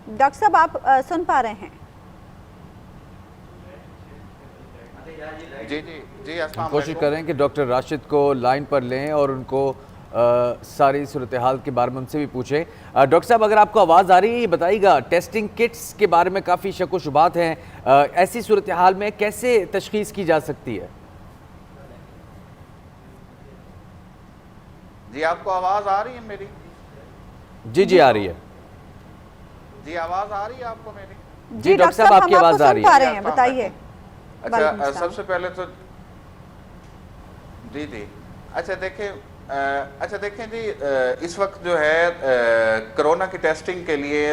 Doctor साहब आप सुन पा रहे हैं? जी जी जी, हम कोशिश कर रहे हैं कि डॉक्टर राशिद को लाइन पर लें और उनको सारी सूरत हाल के बारे में उनसे भी पूछें। डॉक्टर साहब, अगर आपको आवाज़ आ रही है, ये बताइएगा, टेस्टिंग किट्स के बारे में काफ़ी शक व शुबात हैं, ऐसी सूरत हाल में कैसे तशखीस की जा सकती है? जी, आपको आवाज़ आ रही है मेरी? जी जी, आ रही है। जी, आवाज़ आ रही है आपको मेरी? जी डॉक्टर साहब, आपकी आवाज़ आ रही है। बताइए। अच्छा, सबसे पहले तो जी जी, अच्छा देखें जी, इस वक्त जो है कोरोना की टेस्टिंग के लिए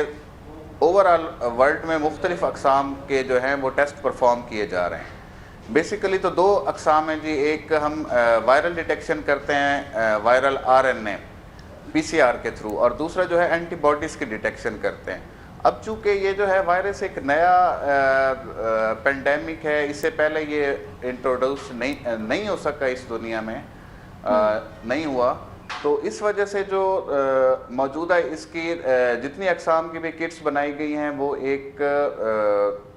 ओवरऑल वर्ल्ड में मुख्तलिफ अक़साम के जो हैं वो टेस्ट परफॉर्म किए जा रहे हैं। बेसिकली तो दो अक़साम हैं जी, एक हम वायरल डिटेक्शन करते हैं वायरल RNA PCR के थ्रू, और दूसरा जो है एंटीबॉडीज़ की डिटेक्शन करते हैं। अब चूँकि ये जो है वायरस एक नया पेंडेमिक है, इससे पहले ये इंट्रोड्यूस नहीं हो सका इस दुनिया में, नहीं हुआ, तो इस वजह से जो मौजूदा इसकी जितनी अक़साम की भी किट्स बनाई गई हैं वो एक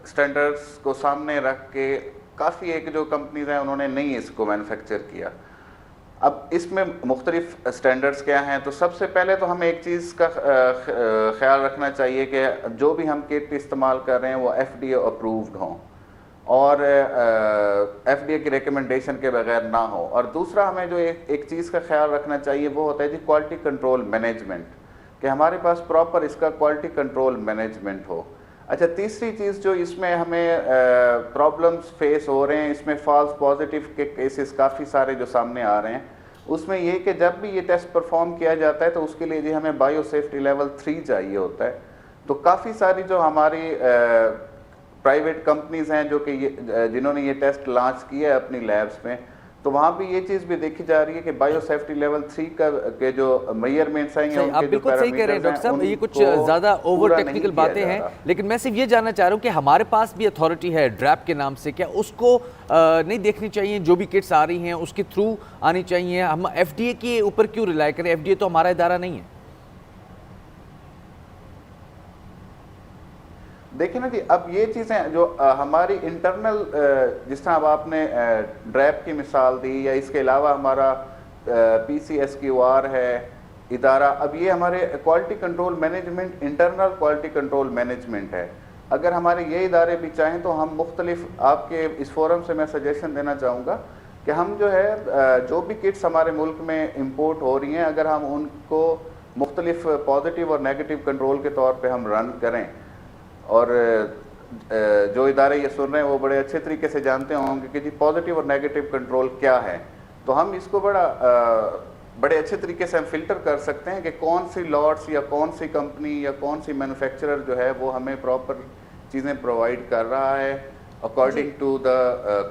स्टैंडर्ड्स को सामने रख के काफ़ी एक जो कंपनीज हैं उन्होंने नहीं इसको मैन्युफैक्चर किया। अब इसमें मुख्तलिफ स्टैंडर्ड्स क्या हैं, तो सबसे पहले तो हमें एक चीज़ का ख्याल रखना चाहिए कि जो भी हम किट इस्तेमाल कर रहे हैं वो FDA अप्रूव्ड हों और FDA की रिकमेंडेशन के बगैर ना हो। और दूसरा हमें जो एक चीज़ का ख्याल रखना चाहिए वो होता है जी क्वालिटी कंट्रोल मैनेजमेंट, कि हमारे पास प्रॉपर इसका क्वालिटी कंट्रोल मैनेजमेंट हो। अच्छा, तीसरी चीज़ जो इसमें हमें प्रॉब्लम्स फेस हो रहे हैं, इसमें फॉल्स पॉजिटिव के केसेस काफ़ी सारे जो सामने आ रहे हैं, उसमें ये कि जब भी ये टेस्ट परफॉर्म किया जाता है तो उसके लिए जी हमें बायो सेफ्टी लेवल 3 चाहिए होता है। तो काफ़ी सारी जो हमारी प्राइवेट कंपनीज़ हैं जो कि जिन्होंने ये टेस्ट लॉन्च किया है अपनी लैब्स में, तो वहाँ भी ये चीज़ भी देखी जा रही है कि बायो सेफ्टी लेवल 3 के जो मेजरमेंट्स हैं, आप बिल्कुल सही कह रहे हैं डॉक्टर साहब, ये कुछ ज़्यादा ओवर टेक्निकल बातें हैं, लेकिन मैं सिर्फ ये जानना चाह रहा हूँ कि हमारे पास भी अथॉरिटी है ड्रैप के नाम से, क्या उसको नहीं देखनी चाहिए? जो भी किट्स आ रही हैं उसके थ्रू आनी चाहिए, हम FDA के ऊपर क्यों रिलाई करें? FDA तो हमारा इदारा नहीं है। देखिए ना जी, अब ये चीज़ें जो हमारी इंटरनल, जिस तरह अब आपने ड्रैप की मिसाल दी, या इसके अलावा हमारा PCSQR है इदारा, अब ये हमारे quality control management, internal quality control management है। अगर हमारे ये इदारे भी चाहें तो हम मुख्तलिफ, आपके इस फोरम से मैं सजेशन देना चाहूँगा कि हम जो है जो भी किट्स हमारे मुल्क में इम्पोर्ट हो रही हैं, अगर हम उनको मुख्तलिफ पॉजिटिव और नेगेटिव कंट्रोल के तौर पर हम रन करें, और जो इदारे ये सुन रहे हैं वो बड़े अच्छे तरीके से जानते होंगे कि जी पॉजिटिव और नेगेटिव कंट्रोल क्या है, तो हम इसको बड़े अच्छे तरीके से हम फिल्टर कर सकते हैं कि कौन सी लॉट्स या कौन सी कंपनी या कौन सी मैन्युफैक्चरर जो है वो हमें प्रॉपर चीज़ें प्रोवाइड कर रहा है according to the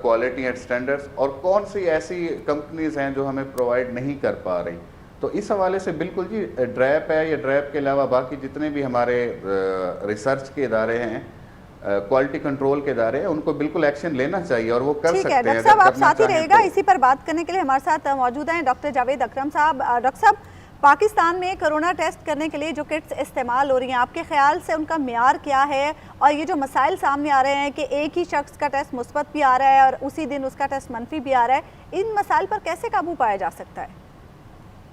quality and standards, और कौन सी ऐसी कंपनीज़ हैं जो हमें प्रोवाइड नहीं कर पा रही। तो इस हवाले से बिल्कुल जी ड्रैप है, या ड्रैप के अलावा बाकी जितने भी हमारे रिसर्च के इदारे हैं, क्वालिटी कंट्रोल के इदारे हैं, उनको बिल्कुल एक्शन लेना चाहिए और वो कर सकते हैं। डॉक्टर साहब आप साथ ही रहेगा, इसी पर बात करने के लिए हमारे साथ मौजूद हैं डॉक्टर जावेद अकरम साहब। डॉक्टर साहब, पाकिस्तान में कोरोना टेस्ट करने के लिए जो किट्स इस्तेमाल हो रही हैं, आपके ख्याल से उनका मेयार क्या है? और ये जो मसाइल सामने आ रहे हैं कि एक ही शख्स का टेस्ट मुस्बत भी आ रहा है और उसी दिन उसका टेस्ट मनफी भी आ रहा है, इन मसाइल पर कैसे काबू पाया जा सकता है?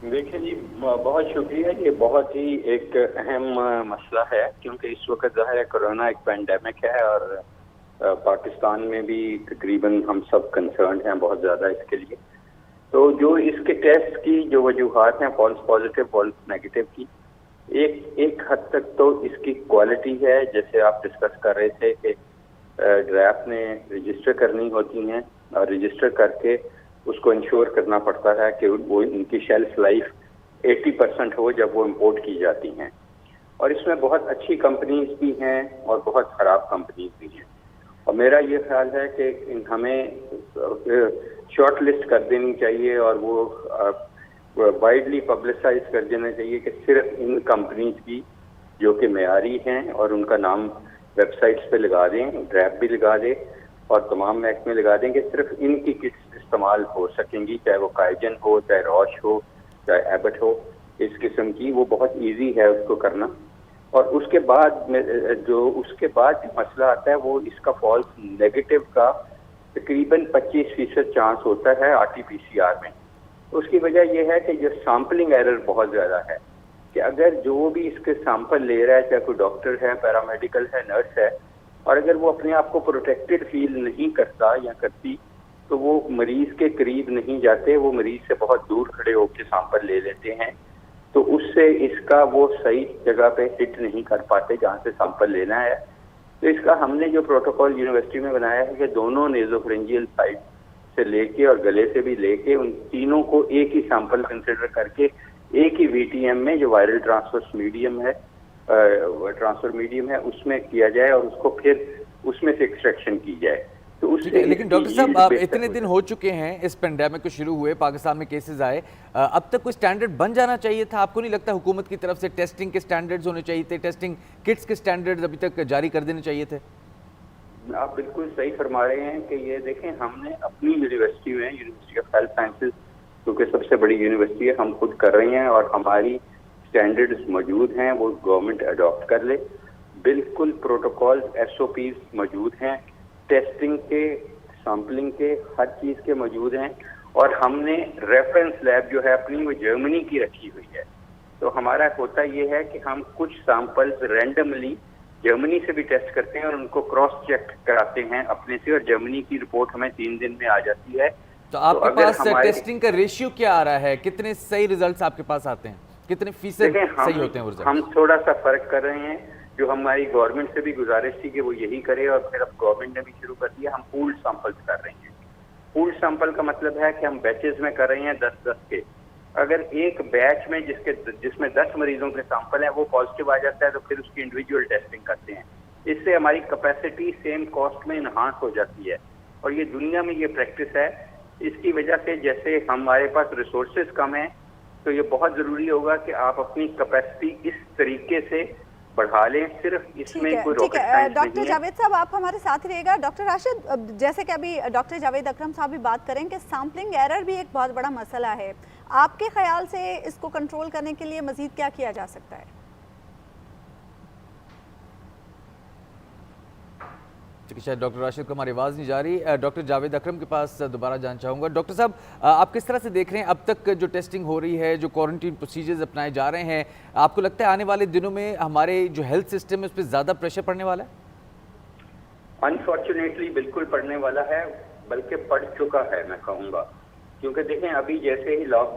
देखिए जी, बहुत शुक्रिया। ये बहुत ही एक अहम मसला है, क्योंकि इस वक्त ज़ाहिर है कोरोना एक पेंडेमिक है और पाकिस्तान में भी तकरीबन हम सब कंसर्न हैं बहुत ज़्यादा इसके लिए। तो जो इसके टेस्ट की जो वजूहात हैं फॉल्स पॉजिटिव फॉल्स नेगेटिव की, एक हद तक तो इसकी क्वालिटी है, जैसे आप डिस्कस कर रहे थे कि ड्रैप ने रजिस्टर करनी होती हैं और रजिस्टर करके उसको इंश्योर करना पड़ता है कि वो इनकी शेल्फ लाइफ 80% हो जब वो इंपोर्ट की जाती हैं। और इसमें बहुत अच्छी कंपनीज भी हैं और बहुत ख़राब कंपनीज भी हैं, और मेरा ये ख्याल है कि हमें शॉर्ट लिस्ट कर देनी चाहिए और वो वाइडली पब्लिसाइज कर देना चाहिए कि सिर्फ इन कंपनीज की जो कि मेयारी हैं, और उनका नाम वेबसाइट्स पे लगा दें, ड्रैप भी लगा दें और तमाम महकमे लगा दें कि सिर्फ इनकी किट्स इस्तेमाल हो सकेंगी, चाहे वो काइजन हो, चाहे रॉश हो, चाहे एबट हो, इस किस्म की। वो बहुत इजी है उसको करना, और उसके बाद जो मसला आता है वो इसका फॉल्स नेगेटिव का तकरीबन 25% चांस होता है RT-PCR में। उसकी वजह यह है कि जो सैम्पलिंग एरर बहुत ज़्यादा है, कि अगर जो भी इसके सैंपल ले रहा है, चाहे कोई डॉक्टर है, पैरामेडिकल है, नर्स है, और अगर वो अपने आप को प्रोटेक्टेड फील नहीं करता या करती, तो वो मरीज के करीब नहीं जाते, वो मरीज से बहुत दूर खड़े होकर सैंपल ले लेते हैं, तो उससे इसका वो सही जगह पे हिट नहीं कर पाते जहाँ से सैंपल लेना है। तो इसका हमने जो प्रोटोकॉल यूनिवर्सिटी में बनाया है कि दोनों नेजोफरेंजियल साइड से लेके और गले से भी लेके उन तीनों को एक ही सैंपल कंसिडर करके एक ही VTM में जो वायरल ट्रांसफर मीडियम है उसमें किया जाए और उसको फिर उसमें से एक्सट्रैक्शन की जाए। तो उससे लेकिन डॉक्टर साहब, आप इतने दिन हो चुके हैं इस पेंडेमिक को शुरू हुए, पाकिस्तान में केसेस आए, अब तक कोई स्टैंडर्ड बन जाना चाहिए था? आपको नहीं लगता हुकूमत की तरफ से टेस्टिंग के स्टैंडर्ड्स होने चाहिए थे, टेस्टिंग किट्स के स्टैंडर्ड्स अभी तक जारी कर देने चाहिए थे? आप बिल्कुल सही फरमा रहे हैं कि ये देखें, हमने अपनी यूनिवर्सिटी में, यूनिवर्सिटी ऑफ हेल्थ साइंसेज क्योंकि सबसे बड़ी यूनिवर्सिटी है, हम खुद कर रहे हैं और हमारी स्टैंडर्ड्स मौजूद हैं, वो गवर्नमेंट अडॉप्ट कर ले। बिल्कुल प्रोटोकॉल SOPs मौजूद हैं, टेस्टिंग के, सैम्पलिंग के, हर चीज़ के मौजूद हैं। और हमने रेफरेंस लैब जो है अपनी वो जर्मनी की रखी हुई है। तो हमारा होता ये है कि हम कुछ सैंपल्स रैंडमली जर्मनी से भी टेस्ट करते हैं और उनको क्रॉस चेक कराते हैं अपने से, और जर्मनी की रिपोर्ट हमें 3 दिन में आ जाती है। तो आपके पास टेस्टिंग का रेशियो क्या आ रहा है? कितने सही रिजल्ट्स आपके पास आते हैं? कितने फीसद सही होते हैं वो रिजल्ट? हम थोड़ा सा फर्क कर रहे हैं। जो हमारी गवर्नमेंट से भी गुजारिश थी कि वो यही करे और फिर अब गवर्नमेंट ने भी शुरू कर दिया, हम पूल्ड सैंपल्स कर रहे हैं। पूल्ड सैंपल का मतलब है कि हम बैचेस में कर रहे हैं 10-10 के। अगर एक बैच में जिसमें 10 मरीजों के सैंपल हैं वो पॉजिटिव आ जाता है तो फिर उसकी इंडिविजुअल टेस्टिंग करते हैं। इससे हमारी कैपेसिटी सेम कॉस्ट में इन्हांस हो जाती है और ये दुनिया में ये प्रैक्टिस है। इसकी वजह से जैसे हमारे पास रिसोर्सेज कम हैं तो ये बहुत ज़रूरी होगा कि आप अपनी कैपेसिटी इस तरीके से बढ़ा लें। सिर्फ इसमें कोई रॉकेट साइंस नहीं है। डॉक्टर जावेद साहब, आप हमारे साथ ही रहेगा। डॉक्टर राशिद, जैसे कि अभी डॉक्टर जावेद अकरम साहब भी बात करें कि सैम्पलिंग एरर भी एक बहुत बड़ा मसला है, आपके ख्याल से इसको कंट्रोल करने के लिए मजीद क्या किया जा सकता है? ठीक है, शायद डॉक्टर राशिद को हमारी आवाज़ नहीं जा रही। डॉक्टर जावेद अकरम के पास दोबारा जाना चाहूँगा। डॉक्टर साहब, आप किस तरह से देख रहे हैं अब तक जो टेस्टिंग हो रही है, जो क्वारंटीन प्रोसीजर्स अपनाए जा रहे हैं, आपको लगता है आने वाले दिनों में हमारे जो हेल्थ सिस्टम है उस पर ज़्यादा प्रेशर पड़ने वाला है? अनफॉर्चुनेटली बिल्कुल पड़ने वाला है, बल्कि पड़ चुका है मैं कहूँगा। क्योंकि देखें, अभी जैसे ही लॉकडाउन